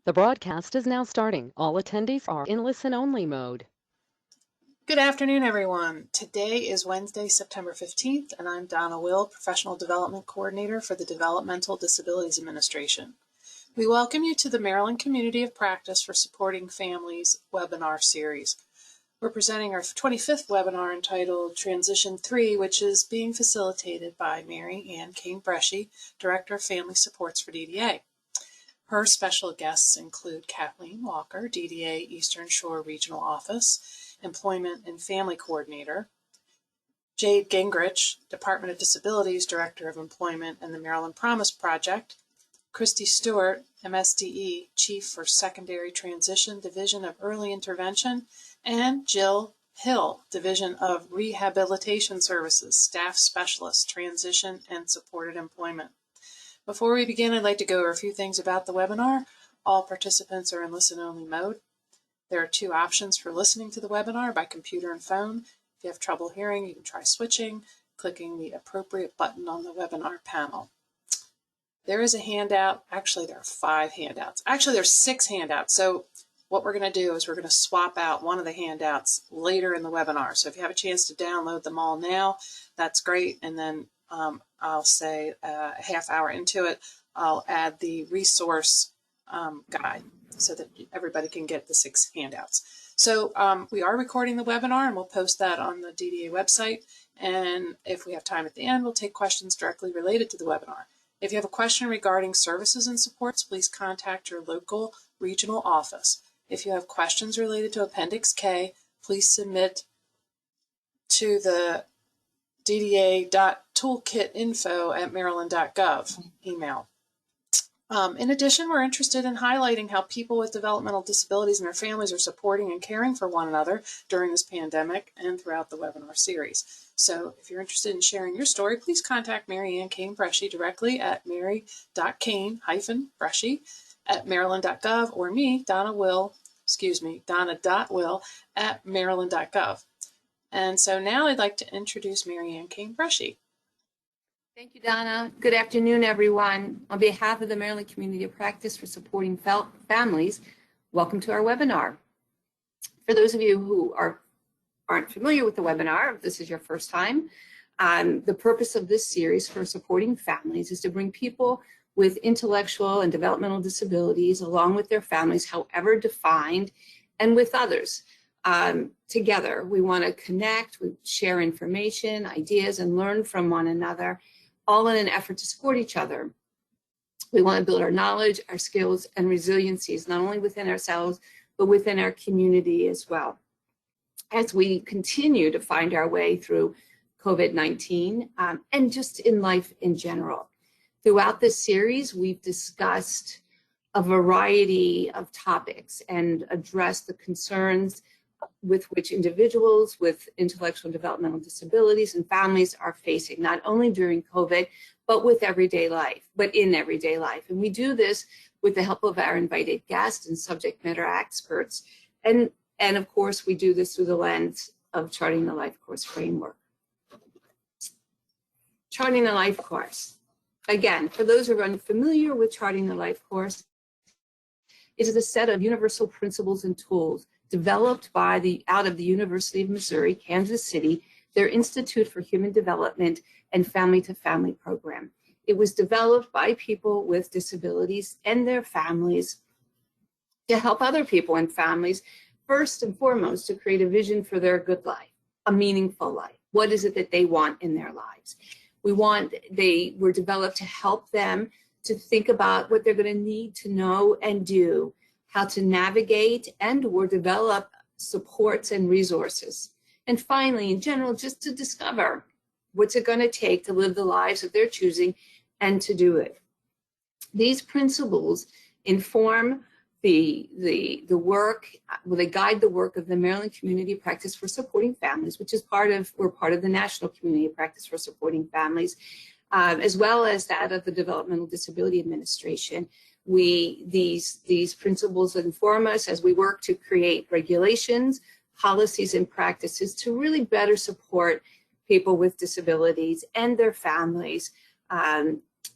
The broadcast is now starting. All attendees are in listen-only mode. Good afternoon, everyone. Today is Wednesday, September 15th, and I'm Donna Will, Professional Development Coordinator for the Developmental Disabilities Administration. We welcome you to the Maryland Community of Practice for Supporting Families webinar series. We're presenting our 25th webinar entitled Transition 3, which is being facilitated by Mary Ann Kane-Breschi, Director of Family Supports for DDA. Her special guests include Kathleen Walker, DDA Eastern Shore Regional Office, Employment and Family Coordinator, Jade Gingerich, Department of Disabilities Director of Employment and the Maryland Promise Project, Christy Stuart, MSDE Chief for Secondary Transition Division of Early Intervention, and Jill Hill, Division of Rehabilitation Services, Staff Specialist, Transition and Supported Employment. Before we begin, I'd like to go over a few things about the webinar. All participants are in listen-only mode. There are two options for listening to the webinar, by computer and phone. If you have trouble hearing, you can try switching, clicking the appropriate button on the webinar panel. There is a handout. Actually, there are 5 handouts. Actually, there's 6 handouts. So what we're going to do is we're going to swap out one of the handouts later in the webinar. So if you have a chance to download them all now, that's great. And then I'll say a half hour into it, I'll add the resource guide so that everybody can get the 6 handouts. So we are recording the webinar and we'll post that on the DDA website. And if we have time at the end, we'll take questions directly related to the webinar. If you have a question regarding services and supports, please contact your local regional office. If you have questions related to Appendix K, please submit to the dda.toolkitinfo@maryland.gov email. In addition, we're interested in highlighting how people with developmental disabilities and their families are supporting and caring for one another during this pandemic and throughout the webinar series. So if you're interested in sharing your story, please contact Mary Ann Kane-Breschi directly at mary.kane-breschi@maryland.gov or me, Donna.Will @maryland.gov. And so now I'd like to introduce Mary Ann Kane-Breschi. Thank you, Donna. Good afternoon, everyone. On behalf of the Maryland Community of Practice for Supporting Families, welcome to our webinar. For those of you who aren't familiar with the webinar, if this is your first time, the purpose of this series for supporting families is to bring people with intellectual and developmental disabilities along with their families, however defined, and with others. Together, we want to connect, we share information, ideas, and learn from one another, all in an effort to support each other. We want to build our knowledge, our skills, and resiliencies, not only within ourselves, but within our community as well. As we continue to find our way through COVID-19 and just in life in general. Throughout this series, we've discussed a variety of topics and addressed the concerns with which individuals with intellectual and developmental disabilities and families are facing, not only during COVID, but in everyday life. And we do this with the help of our invited guests and subject matter experts. And of course, we do this through the lens of Charting the Life Course framework. Charting the Life Course. Again, for those who are unfamiliar with Charting the Life Course, it is a set of universal principles and tools developed out of the University of Missouri, Kansas City, their Institute for Human Development and Family-to-Family program. It was developed by people with disabilities and their families to help other people and families, first and foremost, to create a vision for their good life, a meaningful life. What is it that they want in their lives? They were developed to help them to think about what they're going to need to know and do, how to navigate and or develop supports and resources. And finally, in general, just to discover what's it going to take to live the lives that they're choosing and to do it. These principles inform the work, they guide the work of the Maryland Community of Practice for Supporting Families, which is we're part of the National Community of Practice for Supporting Families, as well as that of the Developmental Disability Administration. These principles inform us as we work to create regulations, policies, and practices to really better support people with disabilities and their families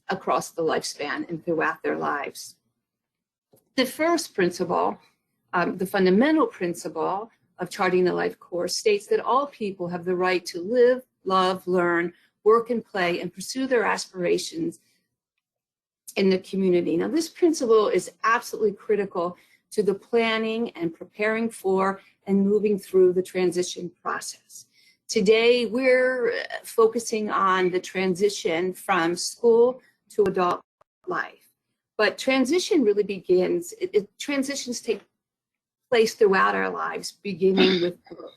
across the lifespan and throughout their lives. The first principle, the fundamental principle of charting the life course, states that all people have the right to live, love, learn, work and play, and pursue their aspirations in the community. Now, this principle is absolutely critical to the planning and preparing for and moving through the transition process. Today, we're focusing on the transition from school to adult life. But transition really begins, transitions take place throughout our lives, beginning with birth.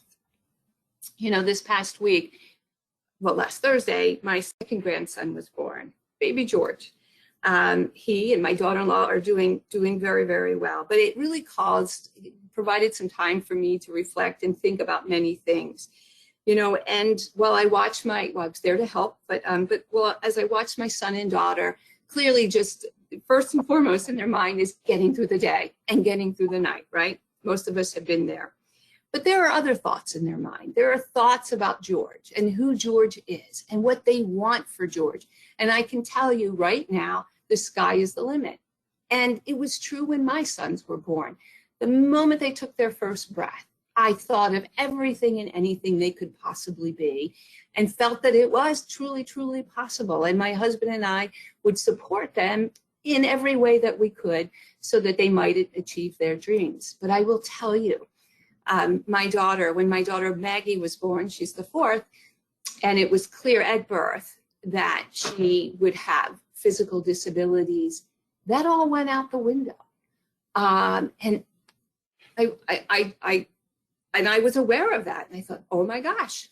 You know, this past week, well, last Thursday, my second grandson was born, baby George. He and my daughter-in-law are doing very, very well. But it really provided some time for me to reflect and think about many things. You know, and while I watched well, I was there to help, but as I watched my son and daughter, clearly just first and foremost in their mind is getting through the day and getting through the night, right? Most of us have been there. But there are other thoughts in their mind. There are thoughts about George and who George is and what they want for George. And I can tell you right now, the sky is the limit. And it was true when my sons were born. The moment they took their first breath, I thought of everything and anything they could possibly be and felt that it was truly, truly possible. And my husband and I would support them in every way that we could so that they might achieve their dreams. But I will tell you, when my daughter Maggie was born, she's the fourth, and it was clear at birth that she would have physical disabilities. That all went out the window. And I was aware of that. And I thought, oh my gosh,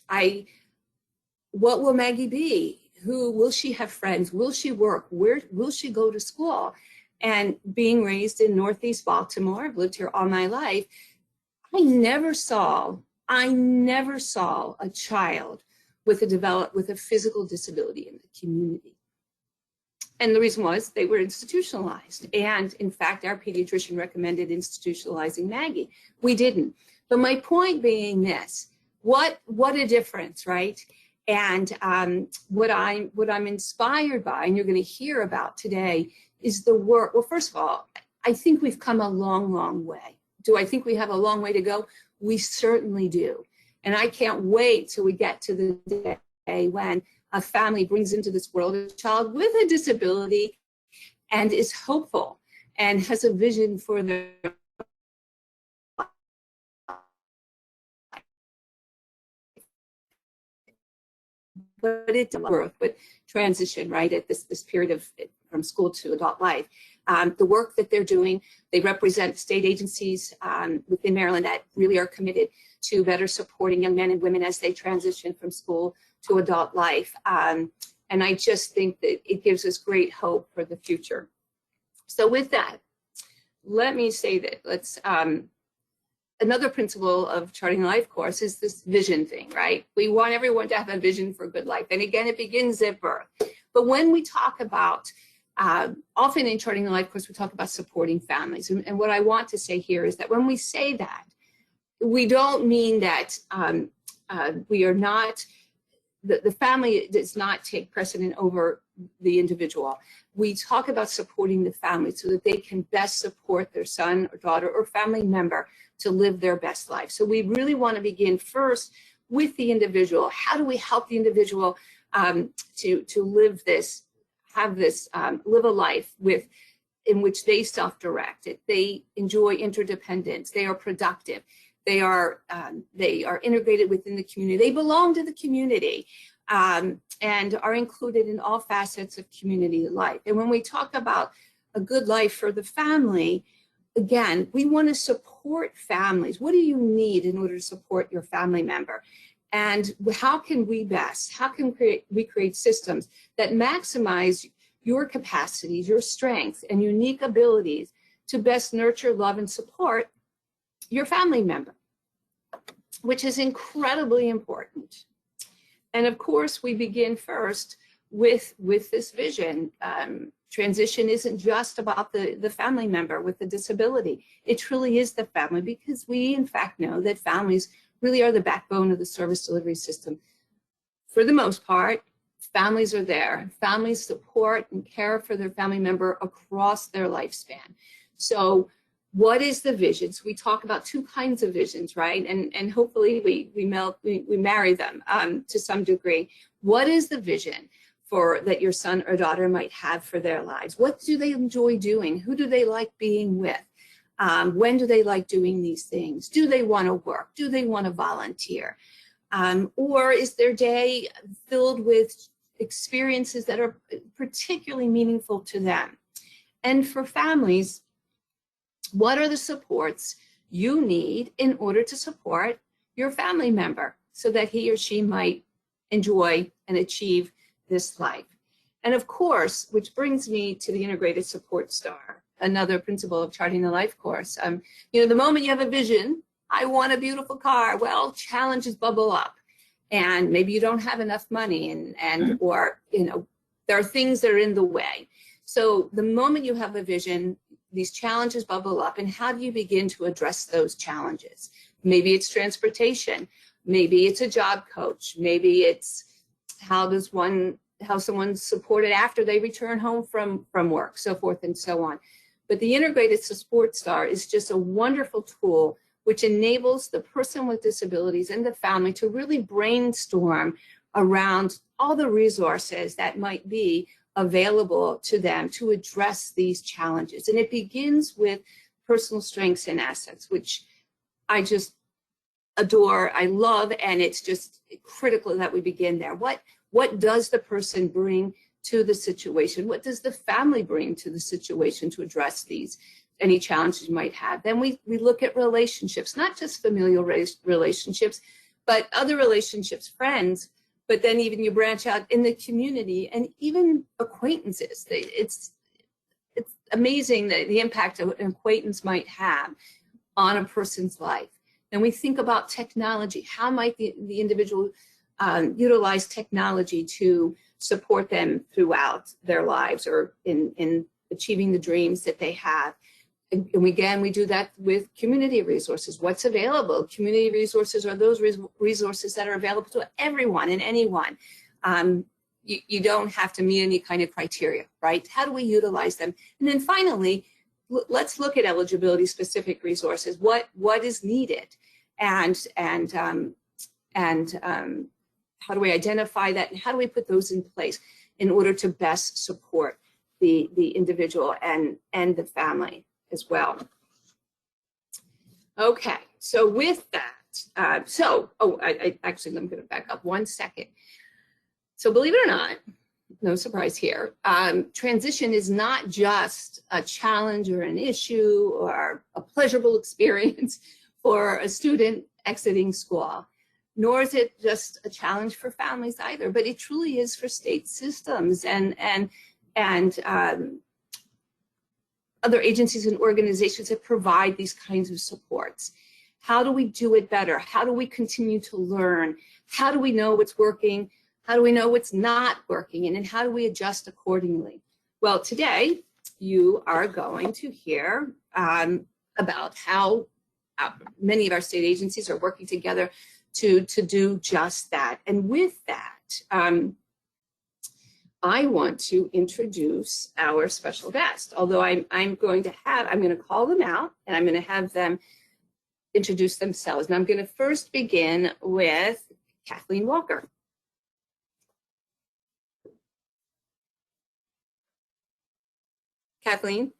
what will Maggie be? Who will she have friends? Will she work? Where will she go to school? And being raised in Northeast Baltimore, I've lived here all my life, I never saw a child with a physical disability in the community. And the reason was they were institutionalized. And in fact, our pediatrician recommended institutionalizing Maggie. We didn't. But my point being this, what a difference, right? And what I'm inspired by, and you're going to hear about today, is the work. Well, first of all, I think we've come a long, long way. Do I think we have a long way to go? We certainly do. And I can't wait till we get to the day when a family brings into this world a child with a disability and is hopeful and has a vision for their but it's birth, but transition, right, at this period of from school to adult life. The work that they're doing, they represent state agencies within Maryland that really are committed to better supporting young men and women as they transition from school to adult life. And I just think that it gives us great hope for the future. So with that, let me say that another principle of charting a life course is this vision thing, right? We want everyone to have a vision for a good life. And again, it begins at birth. But when we talk about, often in charting the life course, we talk about supporting families. And what I want to say here is that when we say that, we don't mean that we are not, the family does not take precedent over the individual. We talk about supporting the family so that they can best support their son or daughter or family member to live their best life. So we really want to begin first with the individual. How do we help the individual to live this, live a life in which they self-direct it, they enjoy interdependence, they are productive, they are integrated within the community, they belong to the community, and are included in all facets of community life. And when we talk about a good life for the family, again, we want to support families. What do you need in order to support your family member? And how can we we create systems that maximize your capacities, your strengths, and unique abilities to best nurture, love, and support your family member, which is incredibly important. And of course, we begin first with this vision. Transition isn't just about the family member with the disability. It truly is the family, because we in fact know that families really are the backbone of the service delivery system. For the most part, families are there. Families support and care for their family member across their lifespan. So what is the vision? So we talk about two kinds of visions, right? And hopefully we marry them to some degree. What is the vision for that your son or daughter might have for their lives? What do they enjoy doing? Who do they like being with? When do they like doing these things? Do they want to work? Do they want to volunteer? Or is their day filled with experiences that are particularly meaningful to them? And for families, what are the supports you need in order to support your family member so that he or she might enjoy and achieve this life? And of course, which brings me to the integrated support star, another principle of charting the life course. You know, the moment you have a vision, I want a beautiful car, well, challenges bubble up, and maybe you don't have enough money, or you know, there are things that are in the way. So the moment you have a vision, these challenges bubble up, and how do you begin to address those challenges? Maybe it's transportation, maybe it's a job coach, maybe it's how someone's supported after they return home from work, so forth and so on. But the integrated support star is just a wonderful tool which enables the person with disabilities and the family to really brainstorm around all the resources that might be available to them to address these challenges. And it begins with personal strengths and assets, which I just adore, I love, and it's just critical that we begin there. What does the person bring to the situation? What does the family bring to the situation to address any challenges you might have? Then we look at relationships, not just familial relationships, but other relationships, friends, but then even you branch out in the community and even acquaintances. It's amazing the impact an acquaintance might have on a person's life. Then we think about technology. How might the individual utilize technology to support them throughout their lives or in achieving the dreams that they have? And again, we do that with community resources. What's available? Community resources are those resources that are available to everyone and anyone. You don't have to meet any kind of criteria, right? How do we utilize them? And then finally, let's look at eligibility specific resources. What is needed, and how do we identify that, and how do we put those in place in order to best support the individual and the family as well? Okay, so with that, actually, I'm going to back up 1 second. So believe it or not, no surprise here, transition is not just a challenge or an issue or a pleasurable experience for a student exiting school, nor is it just a challenge for families either, but it truly is for state systems and other agencies and organizations that provide these kinds of supports. How do we do it better? How do we continue to learn? How do we know what's working? How do we know what's not working? And then how do we adjust accordingly? Well, today you are going to hear about how many of our state agencies are working together to do just that. And with that, I want to introduce our special guest, although I'm going to call them out and I'm going to have them introduce themselves. And I'm going to first begin with Kathleen Walker. Kathleen?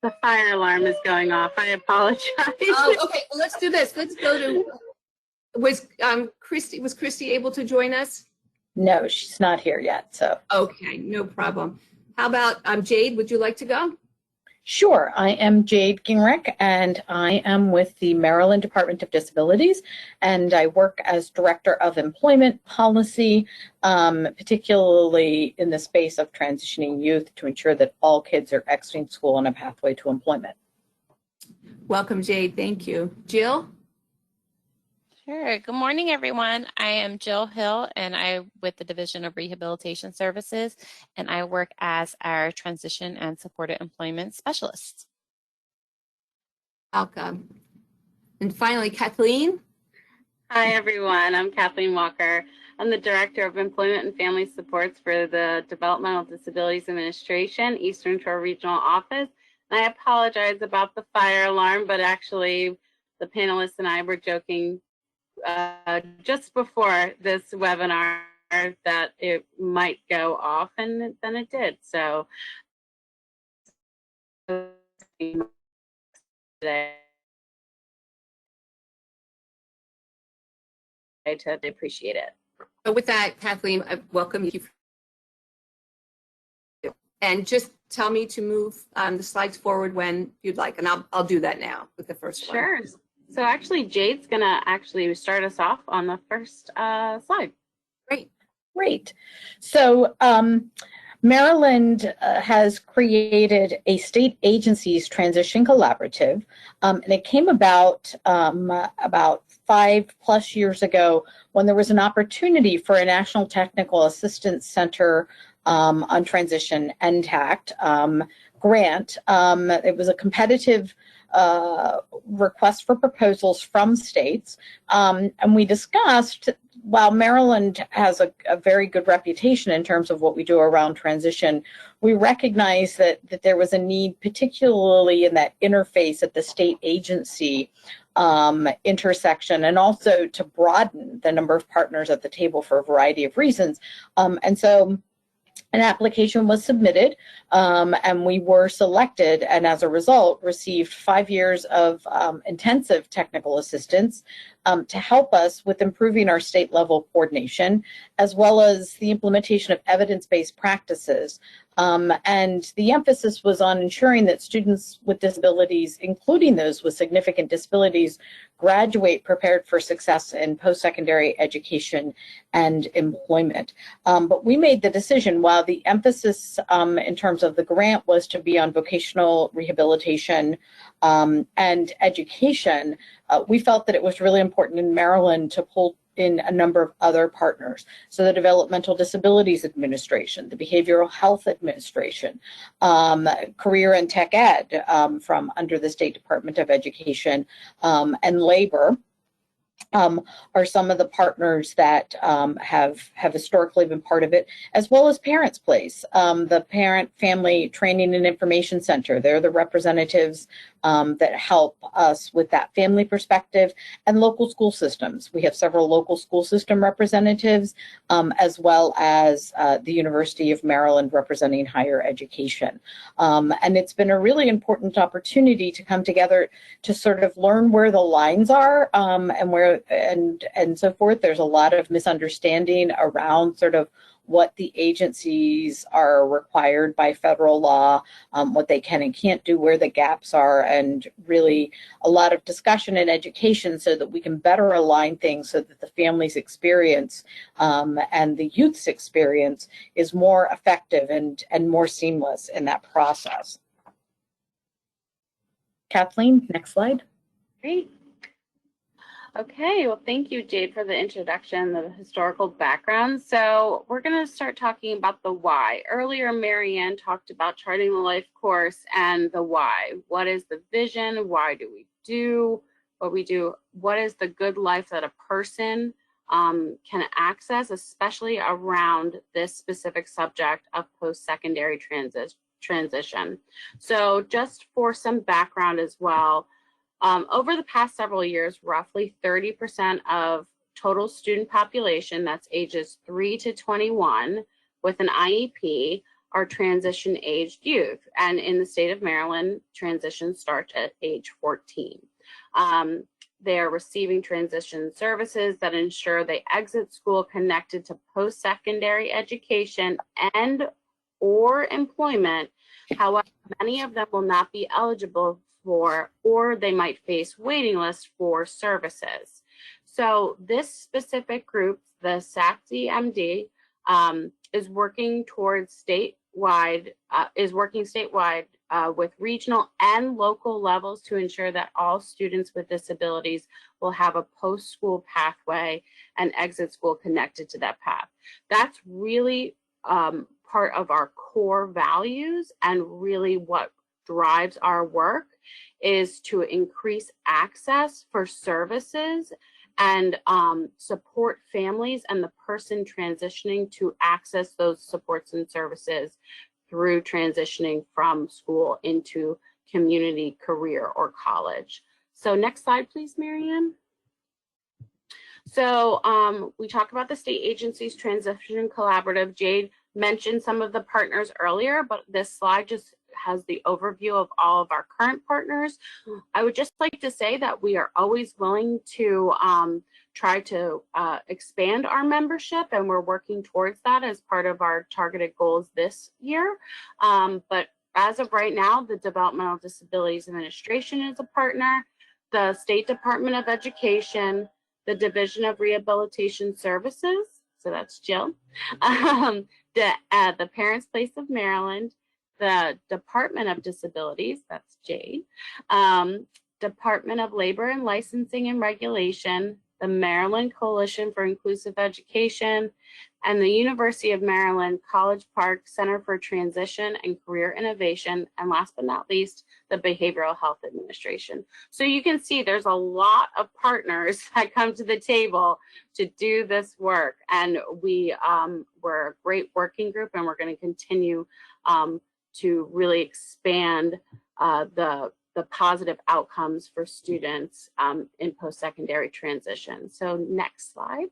The fire alarm is going off. I apologize. Oh, okay. Well, let's do this. Let's go to, was Christy able to join us? No, she's not here yet, so. Okay, no problem. How about Jade, would you like to go? Sure, I am Jade Gingerich, and I am with the Maryland Department of Disabilities, and I work as Director of Employment Policy, particularly in the space of transitioning youth to ensure that all kids are exiting school on a pathway to employment. Welcome, Jade. Thank you. Jill? Sure. Good morning, everyone. I am Jill Hill, and I'm with the Division of Rehabilitation Services, and I work as our Transition and Supported Employment Specialist. Welcome. And finally, Kathleen. Hi, everyone. I'm Kathleen Walker. I'm the Director of Employment and Family Supports for the Developmental Disabilities Administration, Eastern Shore Regional Office. And I apologize about the fire alarm, but actually the panelists and I were joking just before this webinar that it might go off, and then it did. So today I totally appreciate it. So with that, Kathleen, I welcome you. And just tell me to move the slides forward when you'd like, and I'll do that now with the first one. Sure. So actually, Jade's gonna actually start us off on the first slide. Great. So Maryland has created a state agencies transition collaborative, and it came about 5+ years ago when there was an opportunity for a National Technical Assistance Center on Transition NTACT grant. It was a competitive request for proposals from states, and we discussed, while Maryland has a very good reputation in terms of what we do around transition, we recognize that there was a need, particularly in that interface at the state agency intersection, and also to broaden the number of partners at the table for a variety of reasons. And so an application was submitted, and we were selected, and as a result received 5 years of intensive technical assistance to help us with improving our state level coordination, as well as the implementation of evidence-based practices. And the emphasis was on ensuring that students with disabilities, including those with significant disabilities, graduate prepared for success in post-secondary education and employment. But we made the decision, while the emphasis in terms of the grant was to be on vocational rehabilitation and education, we felt that it was really important in Maryland to pull in a number of other partners. So the Developmental Disabilities Administration, the Behavioral Health Administration, Career and Tech Ed from under the State Department of Education, and Labor are some of the partners that have historically been part of it, as well as Parents Place, the Parent Family Training and Information Center. They're the representatives that help us with that family perspective, and local school systems. We have several local school system representatives, as well as the University of Maryland representing higher education. And it's been a really important opportunity to come together to sort of learn where the lines are, and where and so forth. There's a lot of misunderstanding around sort of what the agencies are required by federal law, what they can and can't do, where the gaps are, and really a lot of discussion and education so that we can better align things so that the family's experience and the youth's experience is more effective and more seamless in that process. Kathleen, next slide. Great. Okay, well, thank you, Jade, for the introduction, the historical background. So we're going to start talking about the why. Earlier, Marianne talked about charting the life course and the why. What is the vision? Why do we do what we do? What is the good life that a person can access, especially around this specific subject of post-secondary transition? So just for some background as well, over the past several years, roughly 30% of total student population, that's ages 3 to 21, with an IEP, are transition-aged youth. And in the state of Maryland, transitions start at age 14. They're receiving transition services that ensure they exit school connected to post-secondary education and or employment. However, many of them will not be eligible for, or they might face waiting lists for services. So this specific group, the Satsi MD, is working statewide with regional and local levels to ensure that all students with disabilities will have a post-school pathway and exit school connected to that path. That's really part of our core values, and really what drives our work is to increase access for services and support families and the person transitioning to access those supports and services through transitioning from school into community, career, or college. So next slide, please, Marianne. So we talked about the state agencies transition collaborative. Jade mentioned some of the partners earlier, but this slide just has the overview of all of our current partners. I would just like to say that we are always willing to try to expand our membership, and we're working towards that as part of our targeted goals this year. But as of right now, the Developmental Disabilities Administration is a partner, the State Department of Education, the Division of Rehabilitation Services, so that's Jill, the Parents Place of Maryland, the Department of Disabilities, that's Jade, Department of Labor and Licensing and Regulation, the Maryland Coalition for Inclusive Education, and the University of Maryland College Park Center for Transition and Career Innovation, and last but not least, the Behavioral Health Administration. So you can see there's a lot of partners that come to the table to do this work, and we're a great working group, and we're going to continue to really expand the positive outcomes for students in post-secondary transition. So next slide.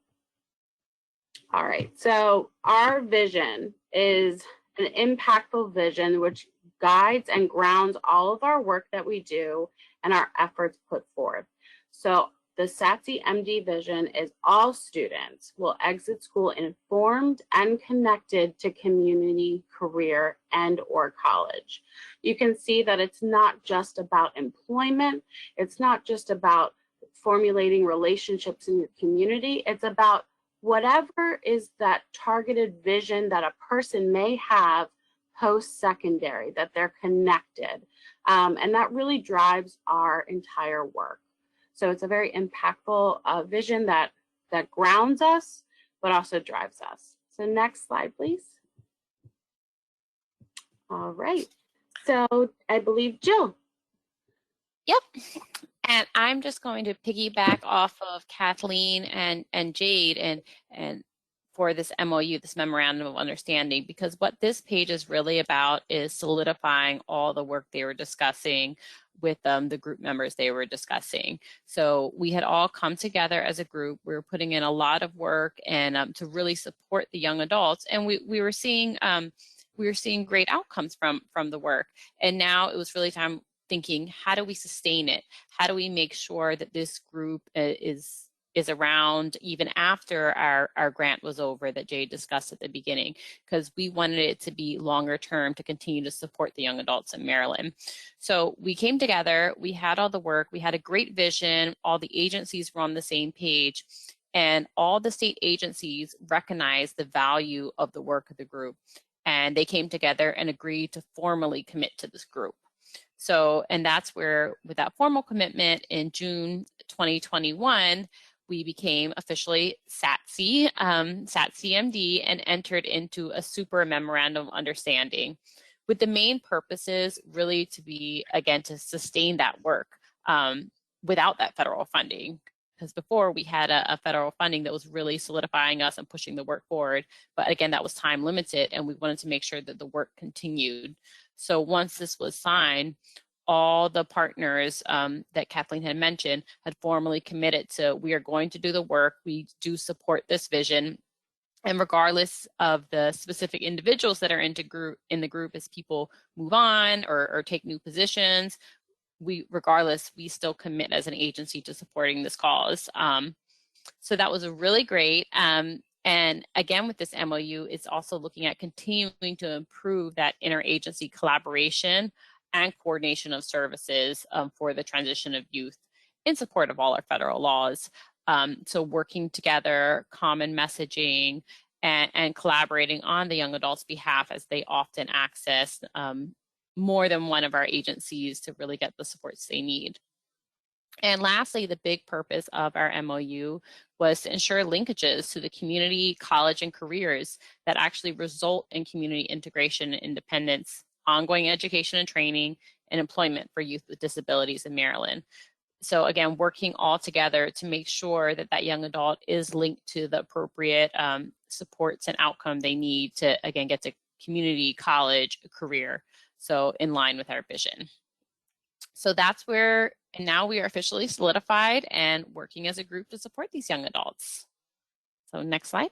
All right, so our vision is an impactful vision which guides and grounds all of our work that we do and our efforts put forth. So the Satsi MD vision is all students will exit school informed and connected to community, career, and or college. You can see that it's not just about employment. It's not just about formulating relationships in your community. It's about whatever is that targeted vision that a person may have post-secondary, that they're connected. And that really drives our entire work. So it's a very impactful vision that grounds us, but also drives us. So next slide, please. All right. So I believe Jill. Yep. And I'm just going to piggyback off of Kathleen and Jade and for this MOU, this Memorandum of Understanding, because what this page is really about is solidifying all the work they were discussing with the group members they were discussing. So we had all come together as a group. We were putting in a lot of work and to really support the young adults, and we were seeing great outcomes from the work. And now it was really time thinking, how do we sustain it? How do we make sure that this group is around even after our grant was over that Jade discussed at the beginning, because we wanted it to be longer term to continue to support the young adults in Maryland. So we came together, we had all the work, we had a great vision, all the agencies were on the same page, and all the state agencies recognized the value of the work of the group. And they came together and agreed to formally commit to this group. So, and that's where, with that formal commitment in June 2021, we became officially Satsi MD and entered into a super memorandum of understanding with the main purposes really to be, again, to sustain that work without that federal funding. Because before we had a federal funding that was really solidifying us and pushing the work forward. But again, that was time limited, and we wanted to make sure that the work continued. So once this was signed, all the partners that Kathleen had mentioned had formally committed to, we are going to do the work, we do support this vision, and regardless of the specific individuals that are in the group as people move on or take new positions, we still commit as an agency to supporting this cause. So that was a really great. And again, with this MOU, it's also looking at continuing to improve that interagency collaboration and coordination of services for the transition of youth in support of all our federal laws. So working together, common messaging, and collaborating on the young adults' behalf as they often access more than one of our agencies to really get the supports they need. And lastly, the big purpose of our MOU was to ensure linkages to the community, college, and careers that actually result in community integration and independence, ongoing education and training, and employment for youth with disabilities in Maryland. So again, working all together to make sure that that young adult is linked to the appropriate supports and outcome they need to, again, get to community, college, career. So in line with our vision. So that's where, and now we are officially solidified and working as a group to support these young adults. So next slide.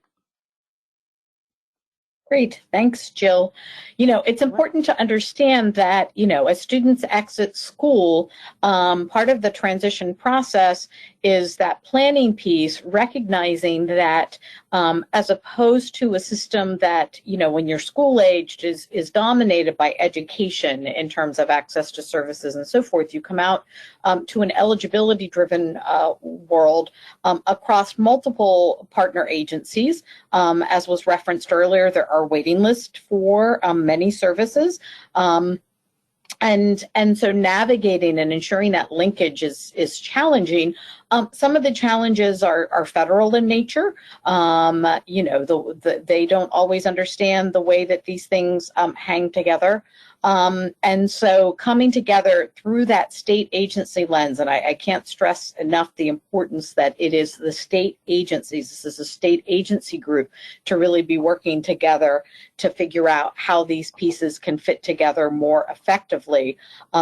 Great, thanks, Jill. You know, it's important to understand that, you know, as students exit school, part of the transition process is that planning piece, recognizing that as opposed to a system that, you know, when you're school aged is dominated by education in terms of access to services and so forth, you come out to an eligibility driven world across multiple partner agencies. As was referenced earlier, there are waiting lists for many services. And so navigating and ensuring that linkage is challenging. Some of the challenges are federal in nature. You know, they don't always understand the way that these things hang together. And so coming together through that state agency lens, and I can't stress enough the importance that it is the state agencies, this is a state agency group, to really be working together to figure out how these pieces can fit together more effectively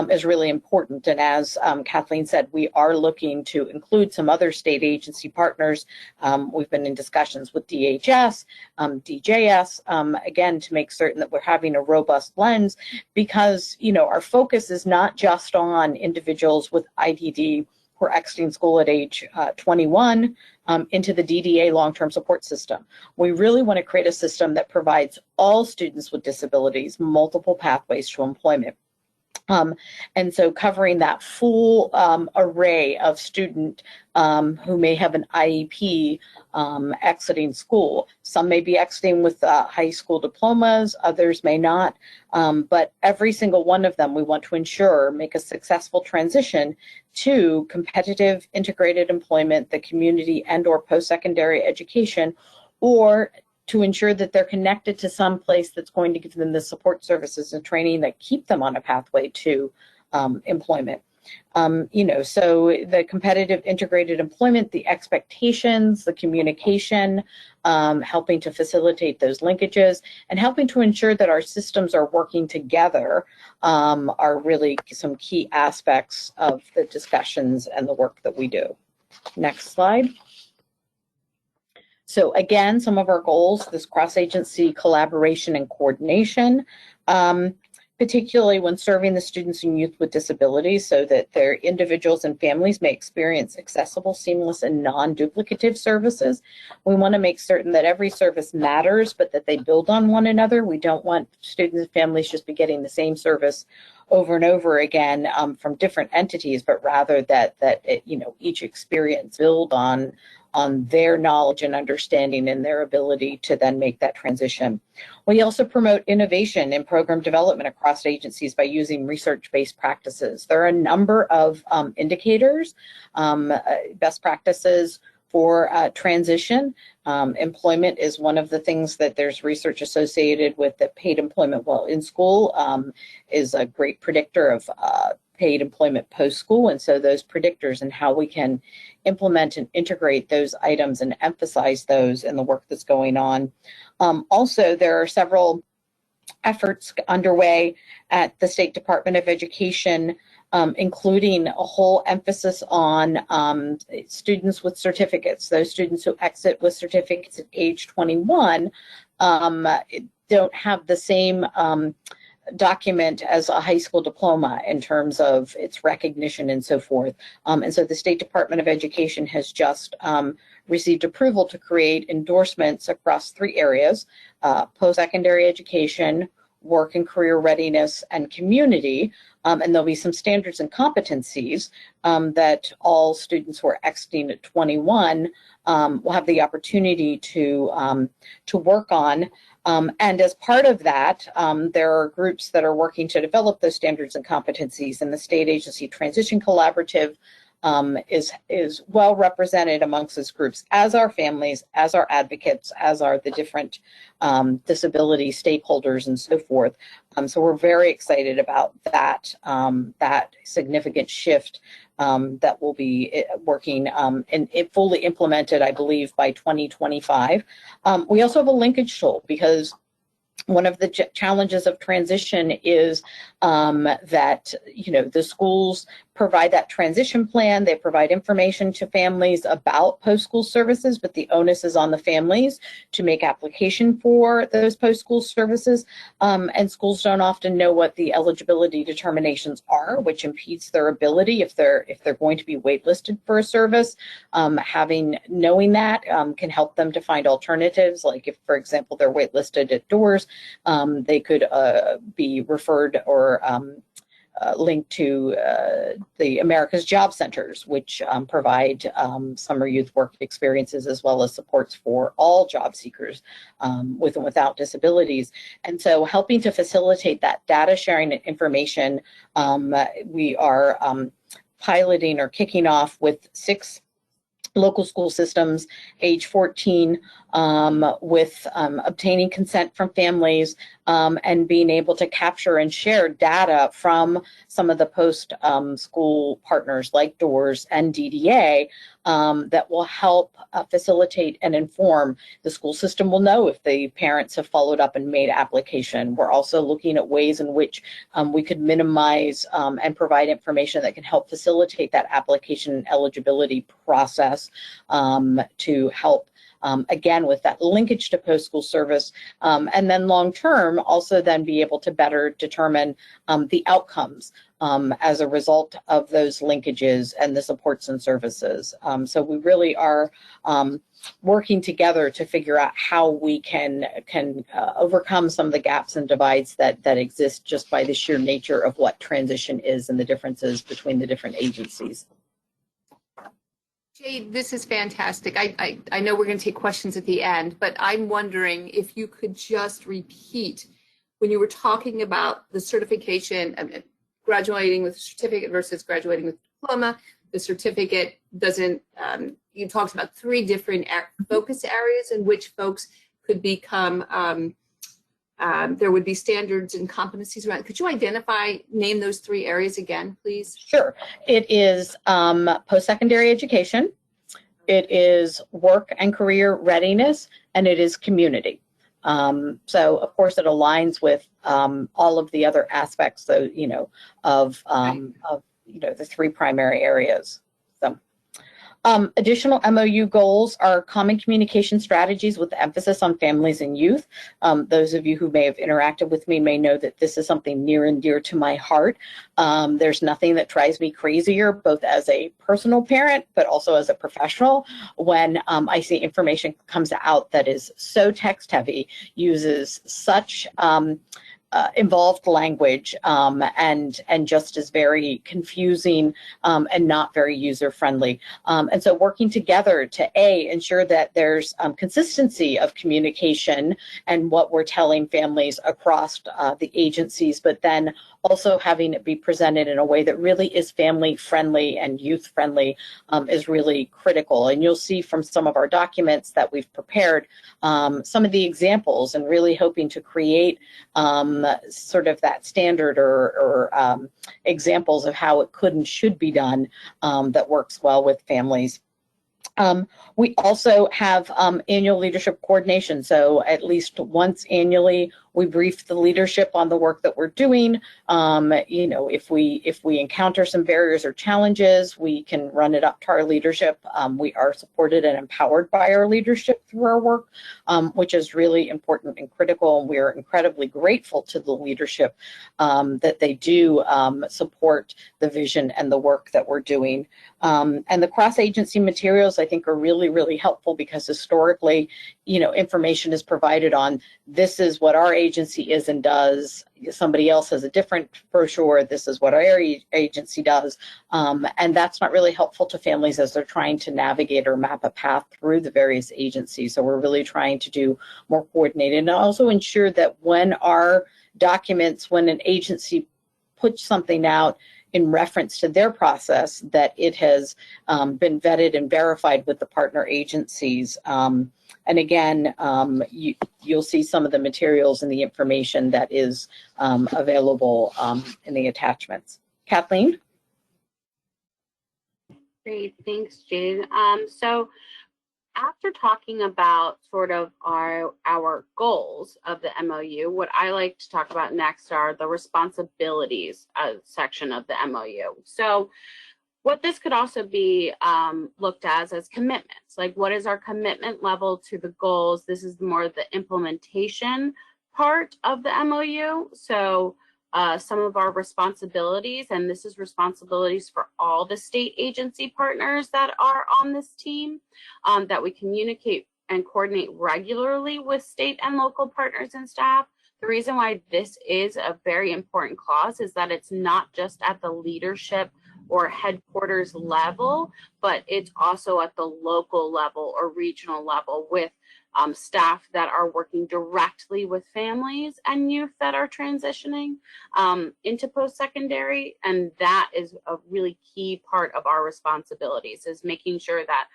is really important. And as Kathleen said, we are looking to include some other state agency partners. We've been in discussions with DHS, DJS, again, to make certain that we're having a robust lens, because, you know, our focus is not just on individuals with IDD who are exiting school at age 21 into the DDA long-term support system. We really want to create a system that provides all students with disabilities multiple pathways to employment. And so covering that full array of student who may have an IEP exiting school. Some may be exiting with high school diplomas, others may not, but every single one of them we want to ensure make a successful transition to competitive integrated employment, the community and/or post-secondary education, or to ensure that they're connected to some place that's going to give them the support services and training that keep them on a pathway to employment. You know, so the competitive integrated employment, the expectations, the communication, helping to facilitate those linkages, and helping to ensure that our systems are working together are really some key aspects of the discussions and the work that we do. Next slide. So again, some of our goals, this cross-agency collaboration and coordination, particularly when serving the students and youth with disabilities, so that their individuals and families may experience accessible, seamless, and non-duplicative services. We want to make certain that every service matters, but that they build on one another. We don't want students and families just be getting the same service over and over again from different entities, but rather that it, you know, each experience build on their knowledge and understanding and their ability to then make that transition. We also promote innovation in program development across agencies by using research-based practices. There are a number of indicators, best practices for transition. Employment is one of the things that there's research associated with, that paid employment while in school is a great predictor of paid employment post-school, and so those predictors and how we can implement and integrate those items and emphasize those in the work that's going on. Also, there are several efforts underway at the State Department of Education, including a whole emphasis on students with certificates. Those students who exit with certificates at age 21 don't have the same document as a high school diploma in terms of its recognition and so forth. And so the State Department of Education has just received approval to create endorsements across 3 areas: post-secondary education, work and career readiness, and community. And there'll be some standards and competencies that all students who are exiting at 21 will have the opportunity to work on. And as part of that, there are groups that are working to develop those standards and competencies, and the State Agency Transition Collaborative is well represented amongst those groups, as are families, as are advocates, as are the different disability stakeholders and so forth. So we're very excited about that, that significant shift that will be working and fully implemented, I believe, by 2025. We also have a linkage tool, because one of the challenges of transition is that, you know, the schools provide that transition plan. They provide information to families about post-school services, but the onus is on the families to make application for those post-school services. And schools don't often know what the eligibility determinations are, which impedes their ability if they're going to be waitlisted for a service. Knowing that can help them to find alternatives. Like if, for example, they're waitlisted at doors, they could be referred or linked to the America's Job Centers, which provide summer youth work experiences as well as supports for all job seekers with and without disabilities. And so helping to facilitate that data sharing and information, we are piloting or kicking off with 6 local school systems, age 14, with obtaining consent from families and being able to capture and share data from some of the post-school partners like DOORS and DDA that will help facilitate and inform. The school system will know if the parents have followed up and made application. We're also looking at ways in which we could minimize and provide information that can help facilitate that application and eligibility process to help again, with that linkage to post-school service, and then long-term also then be able to better determine the outcomes as a result of those linkages and the supports and services. So we really are working together to figure out how we can overcome some of the gaps and divides that exist just by the sheer nature of what transition is and the differences between the different agencies. Jade, this is fantastic. I know we're going to take questions at the end, but I'm wondering if you could just repeat when you were talking about the certification, graduating with a certificate versus graduating with a diploma. The certificate doesn't, you talked about 3 different focus areas in which folks could become, there would be standards and competencies around. Could you name those 3 areas again, please? Sure. It is post-secondary education, it is work and career readiness, and it is community. So of course it aligns with all of the other aspects, so, you know, of the 3 primary areas. So. Additional MOU goals are common communication strategies with emphasis on families and youth. Those of you who may have interacted with me may know that this is something near and dear to my heart. There's nothing that drives me crazier, both as a personal parent, but also as a professional, when I see information comes out that is so text heavy, uses such involved language and just is very confusing and not very user friendly. And so working together to ensure that there's consistency of communication and what we're telling families across the agencies, but then also having it be presented in a way that really is family friendly and youth friendly is really critical. And you'll see from some of our documents that we've prepared some of the examples, and really hoping to create sort of that standard or examples of how it could and should be done that works well with families. We also have annual leadership coordination. So at least once annually, we brief the leadership on the work that we're doing. You know, if we encounter some barriers or challenges, we can run it up to our leadership. We are supported and empowered by our leadership through our work, which is really important and critical. And we are incredibly grateful to the leadership that they do support the vision and the work that we're doing. And the cross-agency materials, I think, are really, really helpful, because historically, you know, information is provided on this is what our agency is and does. Somebody else has a different brochure. This is what our agency does. And that's not really helpful to families as they're trying to navigate or map a path through the various agencies. So we're really trying to do more coordinated and also ensure that when our documents, when an agency puts something out, in reference to their process that it has been vetted and verified with the partner agencies. And again, you'll see some of the materials and the information that is available in the attachments. Kathleen? Great, thanks, Jade. So after talking about sort of our goals of the MOU, what I like to talk about next are the responsibilities section of the MOU. So what this could also be looked as commitments, like what is our commitment level to the goals? This is more the implementation part of the MOU. So some of our responsibilities, and this is responsibilities for all the state agency partners that are on this team, that we communicate and coordinate regularly with state and local partners and staff. The reason why this is a very important clause is that it's not just at the leadership or headquarters level, but it's also at the local level or regional level with staff that are working directly with families and youth that are transitioning into post-secondary. And that is a really key part of our responsibilities, is making sure that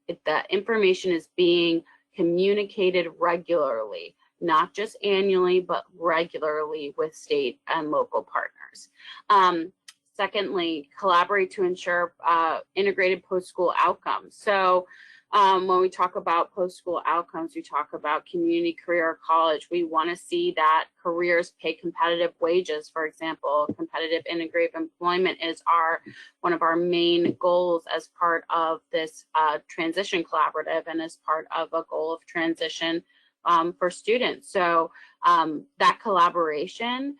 the information is being communicated regularly, not just annually, but regularly with state and local partners. Secondly, collaborate to ensure integrated post-school outcomes. So when we talk about post-school outcomes, we talk about community, career, or college. We want to see that careers pay competitive wages. For example, competitive integrated employment is one of our main goals as part of this transition collaborative and as part of a goal of transition for students. So that collaboration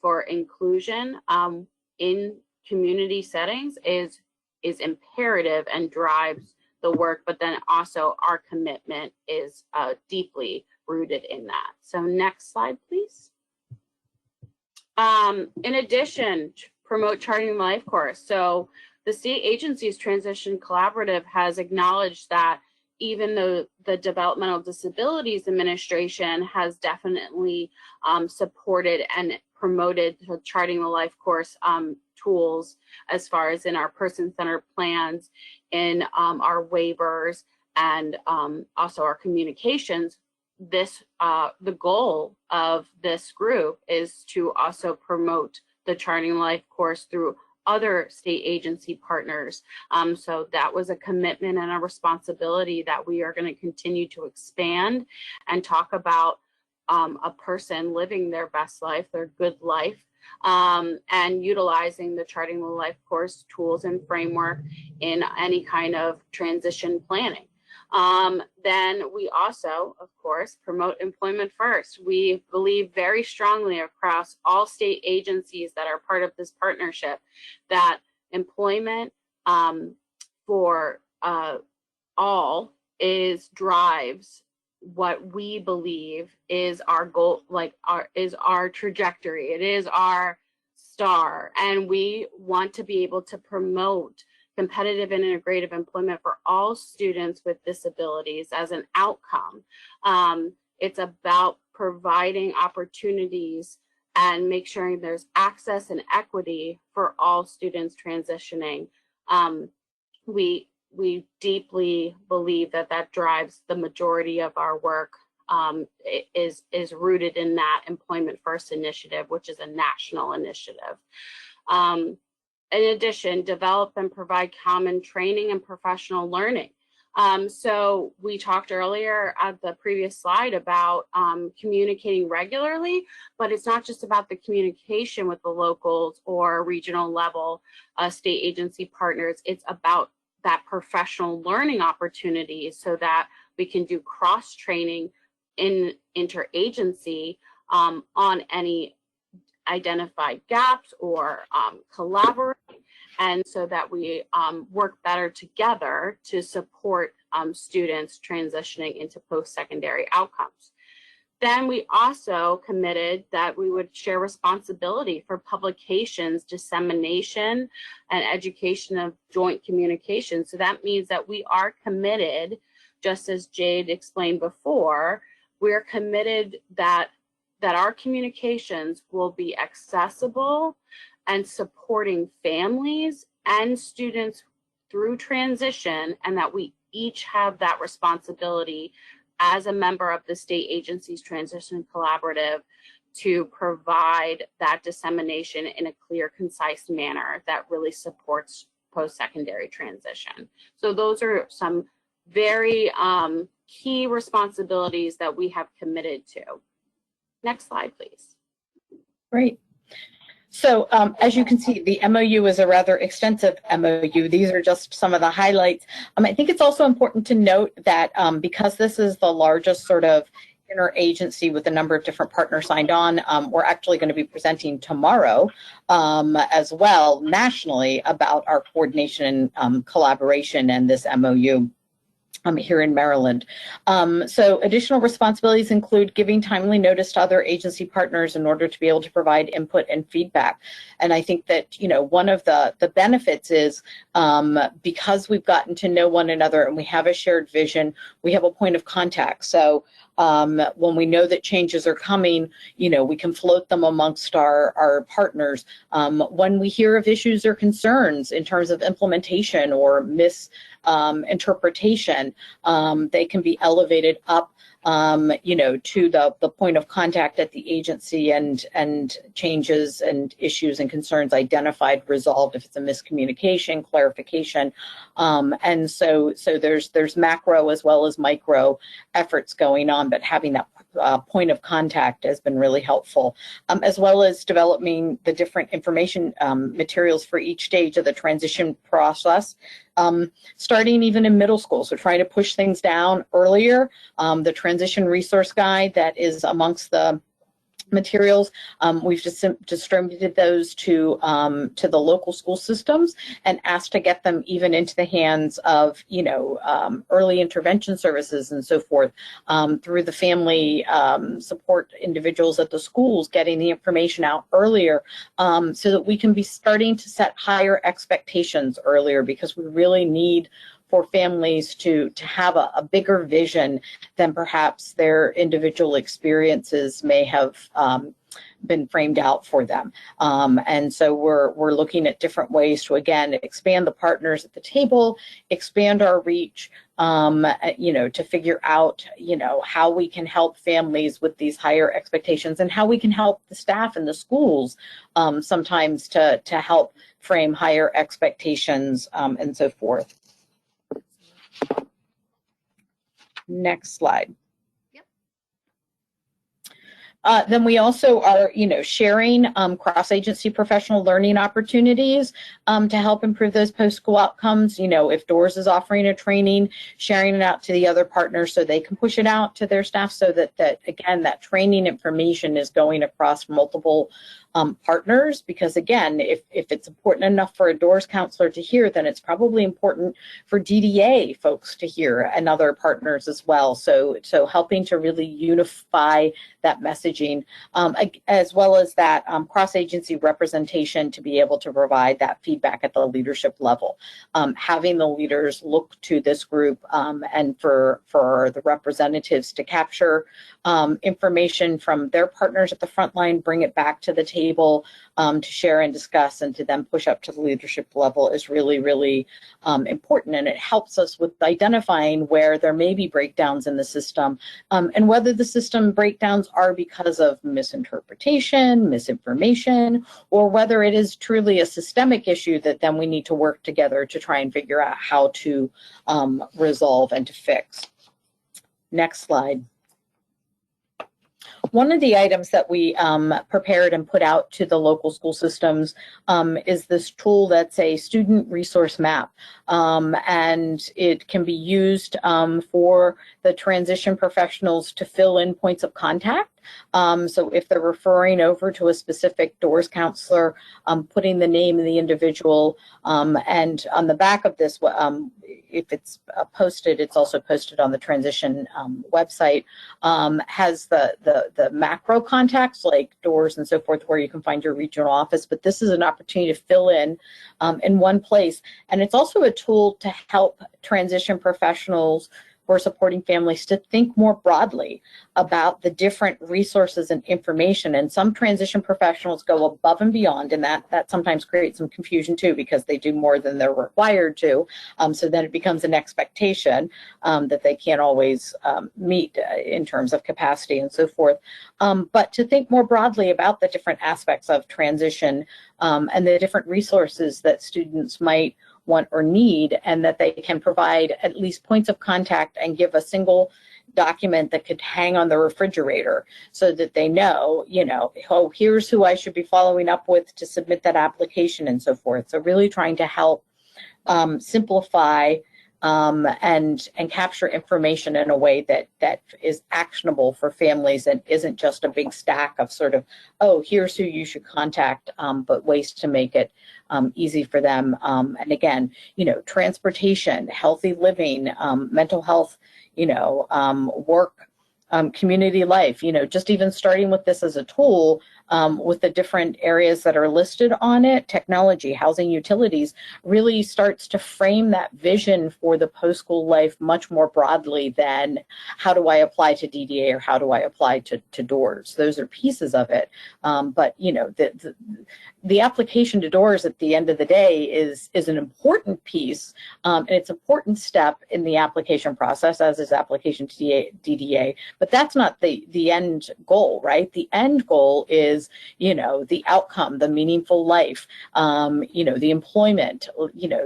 for inclusion in community settings is imperative and drives the work, but then also our commitment is deeply rooted in that. So next slide, please. In addition, promote charting the life course. So the state agency's transition collaborative has acknowledged that even though the Developmental Disabilities Administration has definitely supported and promoted the charting the life course tools as far as in our person-centered plans, in our waivers, and also our communications, the goal of this group is to also promote the charting life course through other state agency partners. So that was a commitment and a responsibility that we are going to continue to expand and talk about a person living their best life, their good life, and utilizing the Charting the Life course tools and framework in any kind of transition planning. Then we also, of course, promote employment first. We believe very strongly across all state agencies that are part of this partnership that employment for all drives what we believe is our goal, is our trajectory. It is our star, and we want to be able to promote competitive and integrative employment for all students with disabilities as an outcome. It's about providing opportunities and make sure there's access and equity for all students transitioning. We deeply believe that drives the majority of our work, is rooted in that Employment First initiative, which is a national initiative. In addition, develop and provide common training and professional learning. So we talked earlier at the previous slide about communicating regularly, but it's not just about the communication with the locals or regional level state agency partners. It's about that professional learning opportunities so that we can do cross-training in interagency on any identified gaps or collaborate, and so that we work better together to support students transitioning into post-secondary outcomes. Then we also committed that we would share responsibility for publications, dissemination, and education of joint communication. So that means that we are committed, just as Jade explained before, we're committed that our communications will be accessible and supporting families and students through transition, and that we each have that responsibility as a member of the state agency's transition collaborative to provide that dissemination in a clear, concise manner that really supports post-secondary transition. So those are some very key responsibilities that we have committed to. Next slide, please. Great. So as you can see, the MOU is a rather extensive MOU. These are just some of the highlights. I think it's also important to note that because this is the largest sort of interagency with a number of different partners signed on, we're actually going to be presenting tomorrow as well nationally about our coordination and collaboration and this MOU. Here in Maryland. So additional responsibilities include giving timely notice to other agency partners in order to be able to provide input and feedback. And I think that, you know, one of the benefits is because we've gotten to know one another and we have a shared vision, we have a point of contact. So when we know that changes are coming, you know, we can float them amongst our partners. When we hear of issues or concerns in terms of implementation or misinterpretation, they can be elevated up, you know, to the point of contact at the agency, and changes and issues and concerns identified, resolved if it's a miscommunication, clarification. And so there's macro as well as micro efforts going on, but having that point of contact has been really helpful, as well as developing the different information materials for each stage of the transition process, starting even in middle school. So trying to push things down earlier. The transition resource guide that is amongst the materials, we've just distributed those to the local school systems and asked to get them even into the hands of, you know, early intervention services and so forth, through the family support individuals at the schools, getting the information out earlier, so that we can be starting to set higher expectations earlier, because we really need for families to have a bigger vision than perhaps their individual experiences may have been framed out for them. And so we're looking at different ways to, again, expand the partners at the table, expand our reach, you know, to figure out, you know, how we can help families with these higher expectations, and how we can help the staff in the schools sometimes to help frame higher expectations and so forth. Next slide. Yep. Then we also are, you know, sharing cross-agency professional learning opportunities to help improve those post-school outcomes. You know, if DOORS is offering a training, sharing it out to the other partners so they can push it out to their staff, so that again, that training information is going across multiple partners, because again, if it's important enough for a DOORS counselor to hear, then it's probably important for DDA folks to hear and other partners as well. So helping to really unify that messaging, as well as that cross-agency representation to be able to provide that feedback at the leadership level. Having the leaders look to this group and for the representatives to capture information from their partners at the front line, bring it back to the table to share and discuss, and to then push up to the leadership level is really, really important. And it helps us with identifying where there may be breakdowns in the system, and whether the system breakdowns are because of misinterpretation, misinformation, or whether it is truly a systemic issue that then we need to work together to try and figure out how to resolve and to fix. Next slide. One of the items that we prepared and put out to the local school systems is this tool that's a student resource map, and it can be used for the transition professionals to fill in points of contact. So if they're referring over to a specific DOORS counselor, putting the name of the individual, and on the back of this, if it's posted, it's also posted on the transition website, has the macro contacts like DOORS and so forth, where you can find your regional office. But this is an opportunity to fill in one place. And it's also a tool to help transition professionals who are supporting families to think more broadly about the different resources and information. And some transition professionals go above and beyond, and that sometimes creates some confusion too, because they do more than they're required to. So then it becomes an expectation that they can't always meet in terms of capacity and so forth. But to think more broadly about the different aspects of transition and the different resources that students might want or need, and that they can provide at least points of contact and give a single document that could hang on the refrigerator so that they know, oh, here's who I should be following up with to submit that application and so forth. So really trying to help simplify and capture information in a way that is actionable for families and isn't just a big stack of sort of, oh, here's who you should contact, but ways to make it easy for them. And again, transportation, healthy living, mental health, work, community life, just even starting with this as a tool with the different areas that are listed on it, technology, housing, utilities, really starts to frame that vision for the post-school life much more broadly than how do I apply to DDA or how do I apply to DOORS. Those are pieces of it. But, the application to DOORS at the end of the day is an important piece, and it's an important step in the application process, as is application to DDA. But that's not the end goal, right? The end goal is, the outcome, the meaningful life, the employment,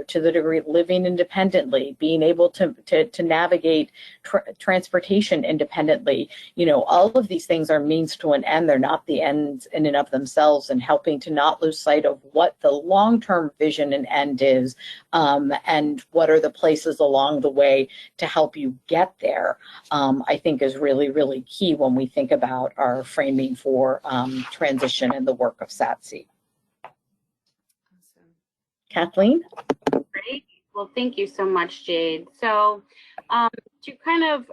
to the degree living independently, being able to navigate transportation independently. All of these things are means to an end. They're not the ends in and of themselves, and helping to not lose sight of what the long-term vision and end is, and what are the places along the way to help you get there, I think is really, really key when we think about our framing for transition and the work of SATC. Awesome. Kathleen? Great. Well, thank you so much, Jade. So to kind of,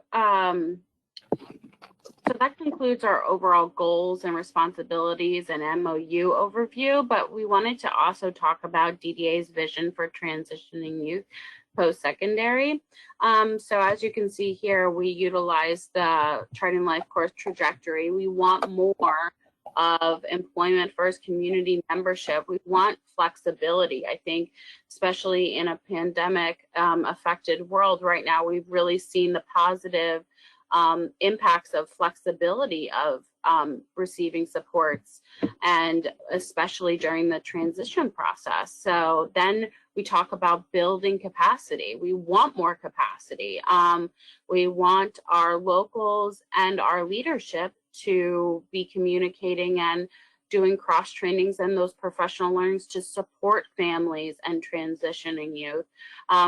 so that concludes our overall goals and responsibilities and MOU overview, but we wanted to also talk about DDA's vision for transitioning youth post-secondary. So as you can see here, we utilize the Charting Life Course trajectory. We want more of employment first community membership. We want flexibility. I think, especially in a pandemic affected world right now, we've really seen the positive impacts of flexibility of receiving supports, and especially during the transition process. So then we talk about building capacity. We want more capacity. We want our locals and our leadership to be communicating and doing cross trainings and those professional learnings to support families and transitioning youth.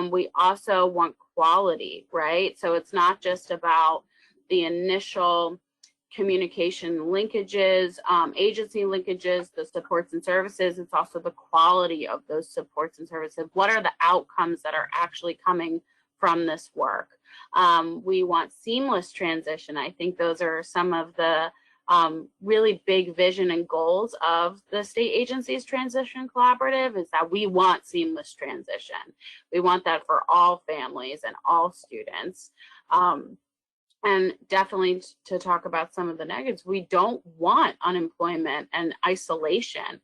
We also want quality, right? So it's not just about the initial communication linkages, agency linkages, the supports and services. It's also the quality of those supports and services. What are the outcomes that are actually coming from this work? We want seamless transition. I think those are some of the really big vision and goals of the state agency's transition collaborative, is that we want seamless transition. We want that for all families and all students. And definitely to talk about some of the negatives, we don't want unemployment and isolation.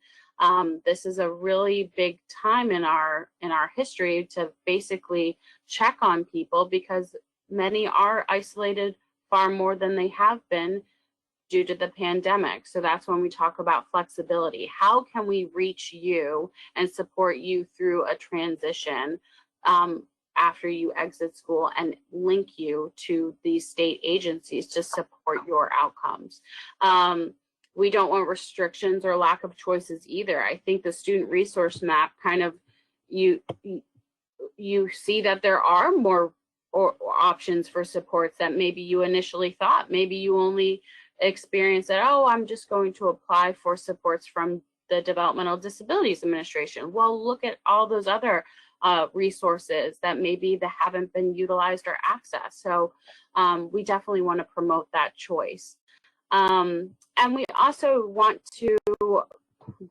This is a really big time in our history to basically check on people, because many are isolated far more than they have been due to the pandemic. So that's when we talk about flexibility. How can we reach you and support you through a transition after you exit school, and link you to these state agencies to support your outcomes? We don't want restrictions or lack of choices either. I think the student resource map kind of, you see that there are more options for supports that maybe you initially thought. Maybe you only experienced that, oh, I'm just going to apply for supports from the Developmental Disabilities Administration. Well, look at all those other resources that maybe that haven't been utilized or accessed. So we definitely want to promote that choice. And we also want to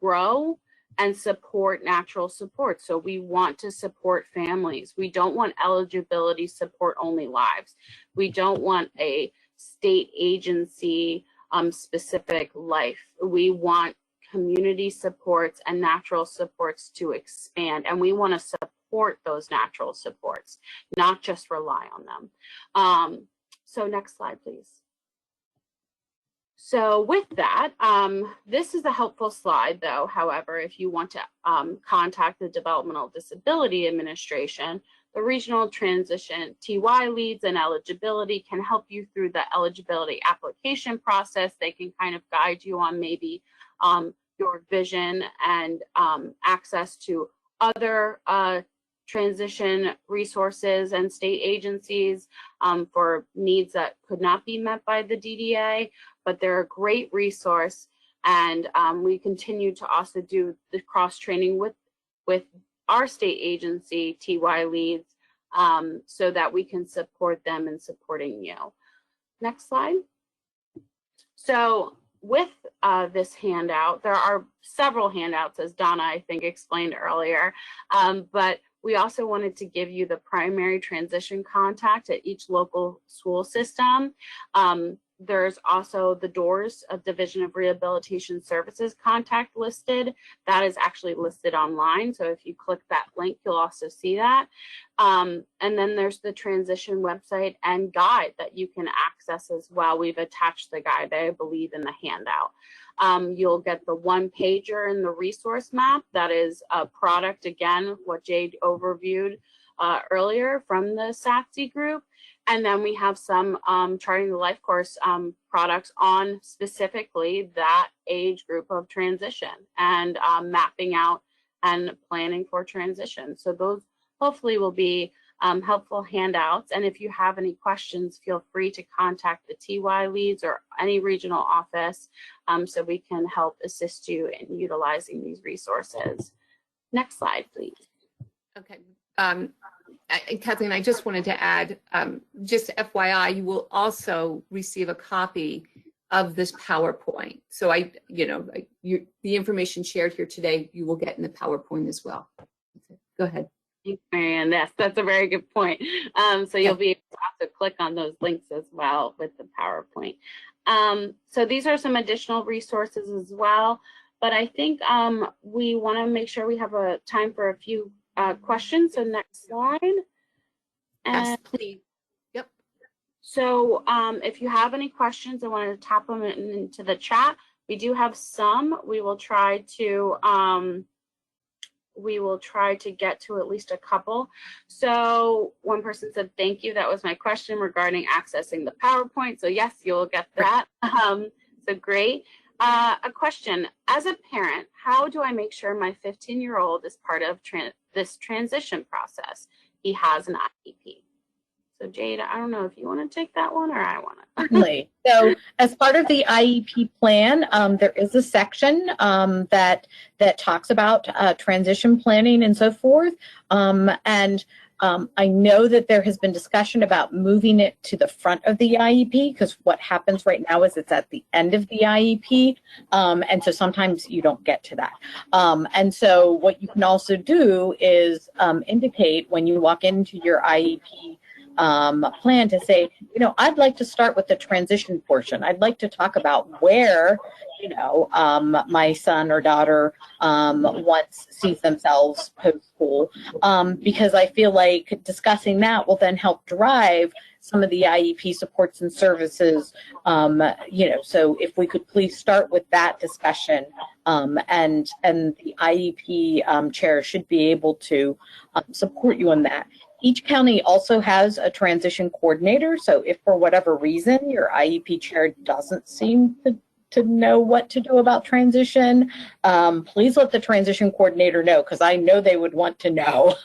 grow and support natural support. So we want to support families. We don't want eligibility support only lives. We don't want a state agency specific life. We want community supports and natural supports to expand, and we want to support those natural supports, not just rely on them. So next slide, please. So with that, this is a helpful slide though. However, if you want to contact the Developmental Disability Administration, the Regional Transition TY leads and eligibility can help you through the eligibility application process. They can kind of guide you on maybe your vision and access to other transition resources and state agencies for needs that could not be met by the DDA, but they're a great resource. And we continue to also do the cross training with our state agency, TY leads, so that we can support them in supporting you. Next slide. So with this handout, there are several handouts, as Donna, I think, explained earlier, but we also wanted to give you the primary transition contact at each local school system. There's also the DOORS, a Division of Rehabilitation Services contact listed. That is actually listed online. So if you click that link, you'll also see that. And then there's the transition website and guide that you can access as well. We've attached the guide, I believe, in the handout. You'll get the one pager in the resource map. That is a product, again, what Jade overviewed earlier from the Satsi group. And then we have some Charting the Life course products on specifically that age group of transition and mapping out and planning for transition. So those hopefully will be helpful handouts. And if you have any questions, feel free to contact the TY leads or any regional office so we can help assist you in utilizing these resources. Next slide, please. Okay. Kathleen, I just wanted to add, just FYI, you will also receive a copy of this PowerPoint. So the information shared here today, you will get in the PowerPoint as well. Go ahead. Thanks, Marianne. Yes, that's a very good point. So you'll be able to also click on those links as well with the PowerPoint. So these are some additional resources as well, but I think we want to make sure we have a time for a few questions. So next slide. And yes, please. Yep. So if you have any questions, I wanted to tap them into the chat. We do have some. We will try to get to at least a couple. So one person said, thank you. That was my question regarding accessing the PowerPoint. So yes, you'll get that. So great. A question, as a parent, how do I make sure my 15-year-old is part of this transition process? He has an IEP. So Jade, I don't know if you want to take that one or I want to. Certainly. So as part of the IEP plan, there is a section that talks about transition planning and so forth. I know that there has been discussion about moving it to the front of the IEP, because what happens right now is it's at the end of the IEP, and so sometimes you don't get to that. And so what you can also do is indicate when you walk into your IEP plan to say, I'd like to start with the transition portion. I'd like to talk about where, my son or daughter sees themselves post-school, because I feel like discussing that will then help drive some of the IEP supports and services, so if we could please start with that discussion, and the IEP chair should be able to support you on that. Each county also has a transition coordinator, so if for whatever reason your IEP chair doesn't seem to know what to do about transition, please let the transition coordinator know, because I know they would want to know,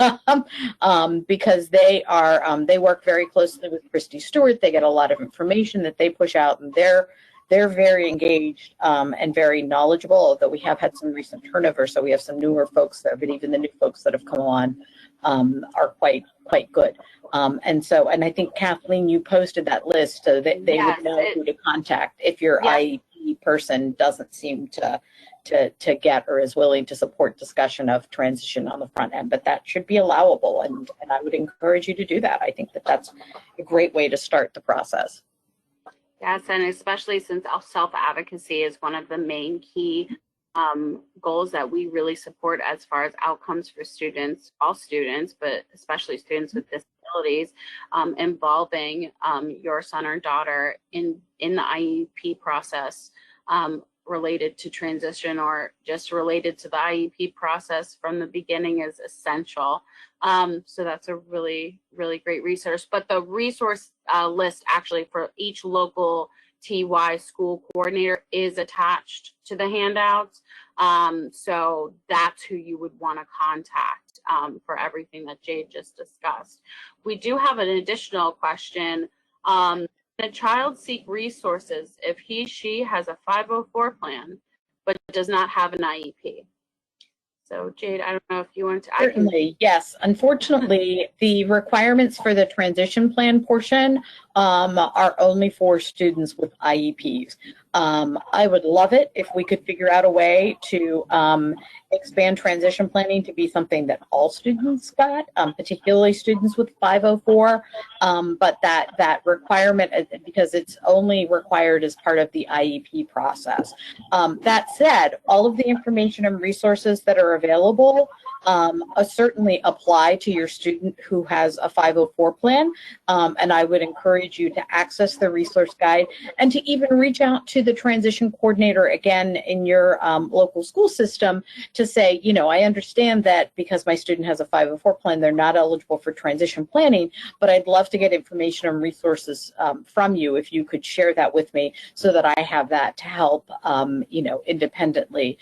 because they work very closely with Christy Stuart. They get a lot of information that they push out, and they're very engaged and very knowledgeable, although we have had some recent turnover, so we have some newer folks there, but even the new folks that have come on are quite good. And I think, Kathleen, you posted that list so that they would know who to contact if your IEP person doesn't seem to to get or is willing to support discussion of transition on the front end, but that should be allowable, and I would encourage you to do that. I think that that's a great way to start the process. Yes, and especially since self-advocacy is one of the main key goals that we really support as far as outcomes for students, all students, but especially students with disabilities, involving your son or daughter in the IEP process related to transition or just related to the IEP process from the beginning is essential. So that's a really, really great resource. But the resource list actually for each local TY school coordinator is attached to the handouts. So that's who you would want to contact for everything that Jade just discussed. We do have an additional question. Can a child seek resources if she has a 504 plan but does not have an IEP? So Jade, I don't know if you want to. Certainly, yes. Unfortunately, the requirements for the transition plan portion are only for students with IEPs. I would love it if we could figure out a way to expand transition planning to be something that all students got, particularly students with 504, but that requirement, because it's only required as part of the IEP process. That said, all of the information and resources that are available certainly apply to your student who has a 504 plan, and I would encourage you to access the resource guide and to even reach out to the transition coordinator again in your local school system to say, you know, I understand that because my student has a 504 plan, they're not eligible for transition planning, but I'd love to get information and resources from you if you could share that with me so that I have that to help, you know, independently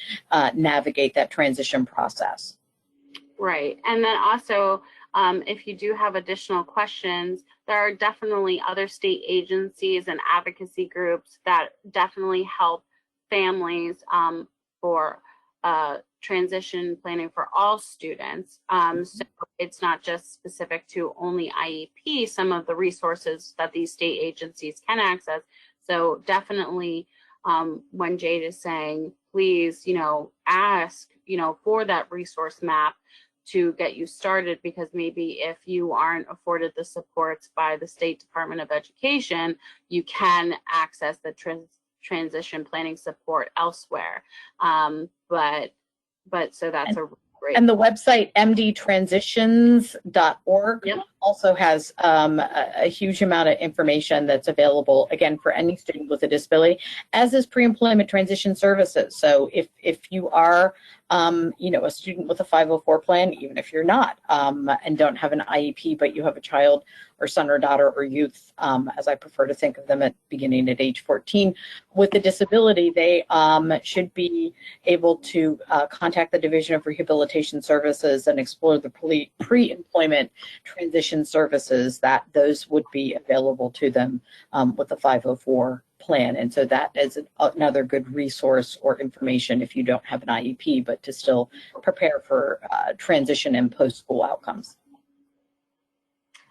navigate that transition process. Right. And then also, if you do have additional questions, there are definitely other state agencies and advocacy groups that definitely help families for transition planning for all students. So it's not just specific to only IEP, some of the resources that these state agencies can access. So definitely when Jade is saying, please, you know, ask, you know, for that resource map to get you started, because maybe if you aren't afforded the supports by the State Department of Education, you can access the transition planning support elsewhere. But so that's a great. And the website mdtransitions.org Yep. also has a huge amount of information that's available, again, for any student with a disability, as is pre-employment transition services. So if you are, you know, a student with a 504 plan, even if you're not, and don't have an IEP, but you have a child or son or daughter or youth, as I prefer to think of them beginning at age 14, with a disability, they should be able to contact the Division of Rehabilitation Services and explore the pre-employment transition services that those would be available to them with the 504 plan. And so that is another good resource or information if you don't have an IEP, but to still prepare for transition and post-school outcomes.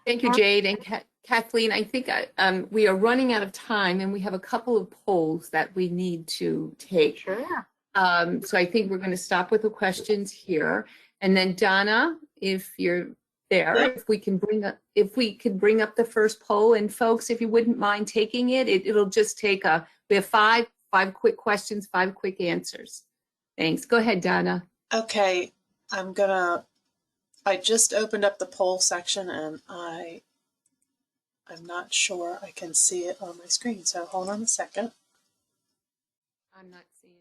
Thank you, Jade. And Kathleen, I think we are running out of time and we have a couple of polls that we need to take. Sure. So I think we're going to stop with the questions here. And then Donna, if you're there, if we could bring up the first poll, and folks, if you wouldn't mind taking it, it'll just take we have five quick questions, 5 quick answers. Thanks. Go ahead, Donna. Okay, I just opened up the poll section and I'm not sure I can see it on my screen, so hold on a second. I'm not seeing it.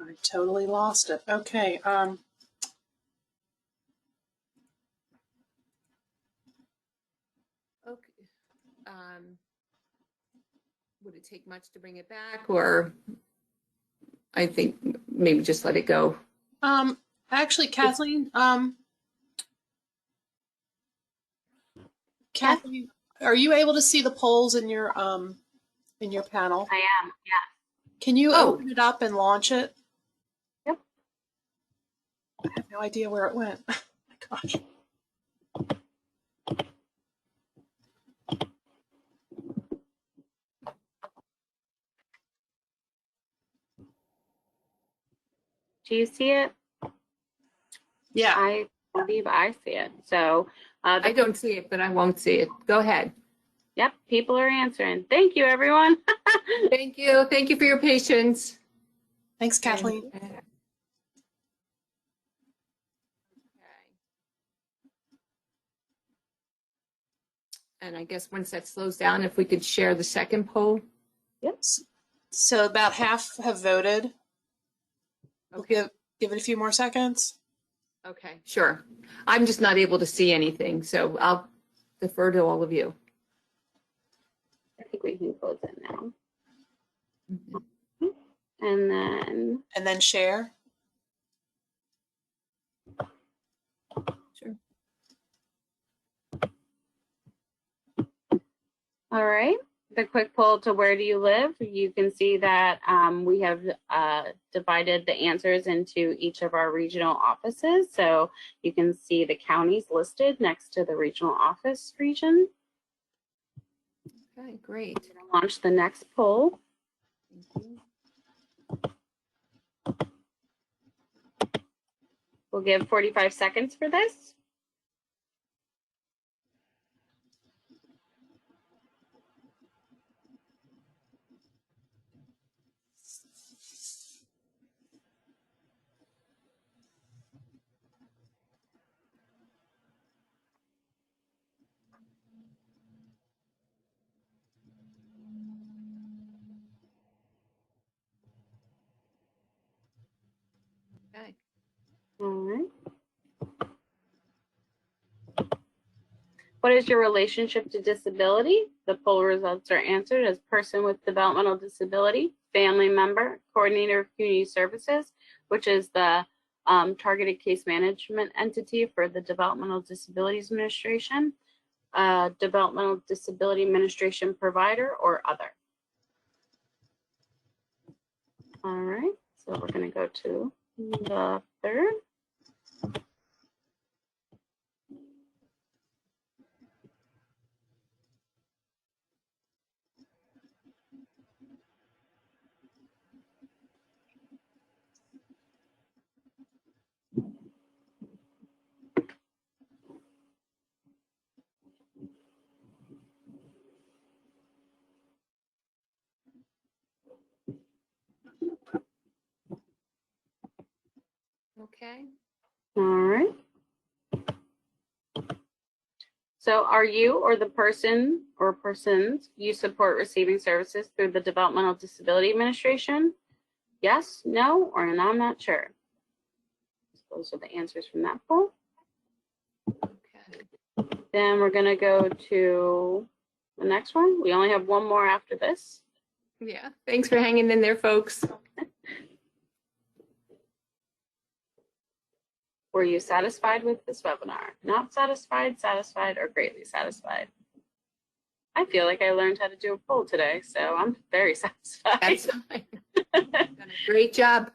I totally lost it. Okay. Okay. Would it take much to bring it back, or I think maybe just let it go? Actually, Kathleen, Kathleen, are you able to see the polls in your in your panel? I am, yeah. Can you Oh. open it up and launch it? Yep. I have no idea where it went. Oh my gosh. Do you see it? Yeah. I believe I see it. So I don't see it, but I won't see it. Go ahead. yep, people are answering. Thank you, everyone. Thank you. Thank you for your patience. Thanks, Kathleen. And I guess once that slows down, if we could share the second poll. Yep. So about half have voted. We'll Okay. give it a few more seconds. Okay, sure. I'm just not able to see anything, so I'll defer to all of you. I think we can close it now. Mhm. And then share. Sure. all right, the quick poll to where do you live? You can see that we have divided the answers into each of our regional offices. So you can see the counties listed next to the regional office region. Okay, great. I'm gonna launch the next poll. Thank you. We'll give 45 seconds for this. Okay. All right. What is your relationship to disability? The poll results are answered as person with developmental disability, family member, coordinator of community services, which is the targeted case management entity for the Developmental Disabilities Administration, Developmental Disability Administration provider, or other. All right, so we're going to go to the third. Okay. All right. So are you or the person or persons you support receiving services through the Developmental Disability Administration? Yes, no, or I'm not sure. Those are the answers from that poll. Okay. Then we're going to go to the next one. We only have one more after this. Yeah. Thanks for hanging in there, folks. Were you satisfied with this webinar? Not satisfied, satisfied, or greatly satisfied? I feel like I learned how to do a poll today, so I'm very satisfied. That's fine. Done a great job.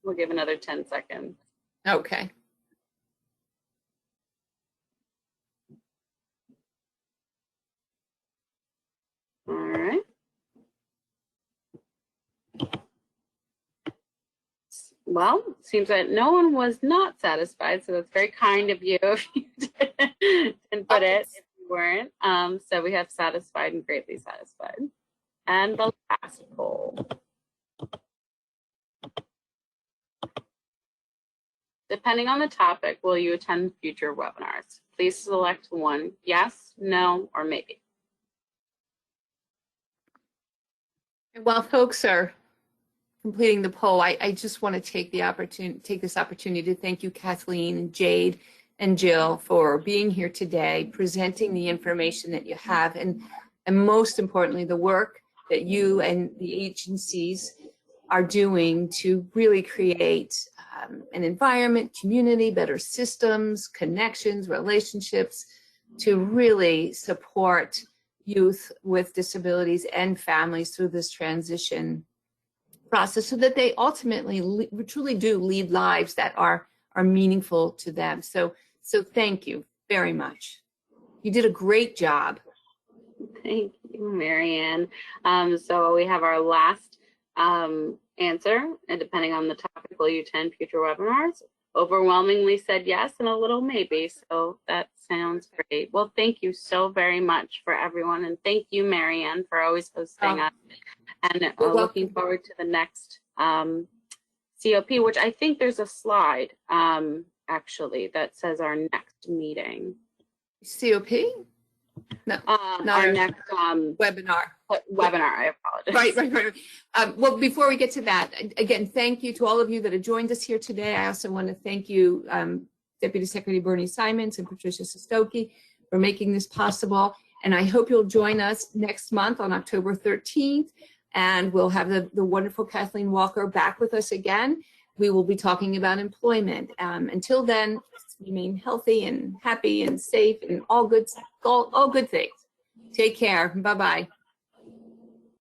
We'll give another 10 seconds. Okay. All right. Well, it seems that no one was not satisfied, so that's very kind of you if you didn't put it if you weren't. So we have satisfied and greatly satisfied. And the last poll. Depending on the topic, will you attend future webinars? Please select one, yes, no, or maybe. And while folks are completing the poll, I just want to take this opportunity to thank you, Kathleen, Jade, and Jill, for being here today, presenting the information that you have, and most importantly, the work that you and the agencies are doing to really create an environment, community, better systems, connections, relationships, to really support youth with disabilities and families through this transition process so that they ultimately truly do lead lives that are meaningful to them. So thank you very much. You did a great job. Thank you, Marianne. So we have our last answer, and depending on the topic, will you attend future webinars? Overwhelmingly said yes and a little maybe, so that sounds great. Well, thank you so very much for everyone, and thank you, Marianne, for always hosting us. And looking forward to the next COP, which I think there's a slide actually that says our next meeting. COP? No, our next webinar. I apologize. Right. Well, before we get to that, again, thank you to all of you that have joined us here today. I also want to thank you, Deputy Secretary Bernie Simons and Patricia Sestoki, for making this possible. And I hope you'll join us next month on October 13th. And we'll have the wonderful Kathleen Walker back with us again. We will be talking about employment. Until then, remain healthy and happy and safe and all good things. Take care. Bye-bye.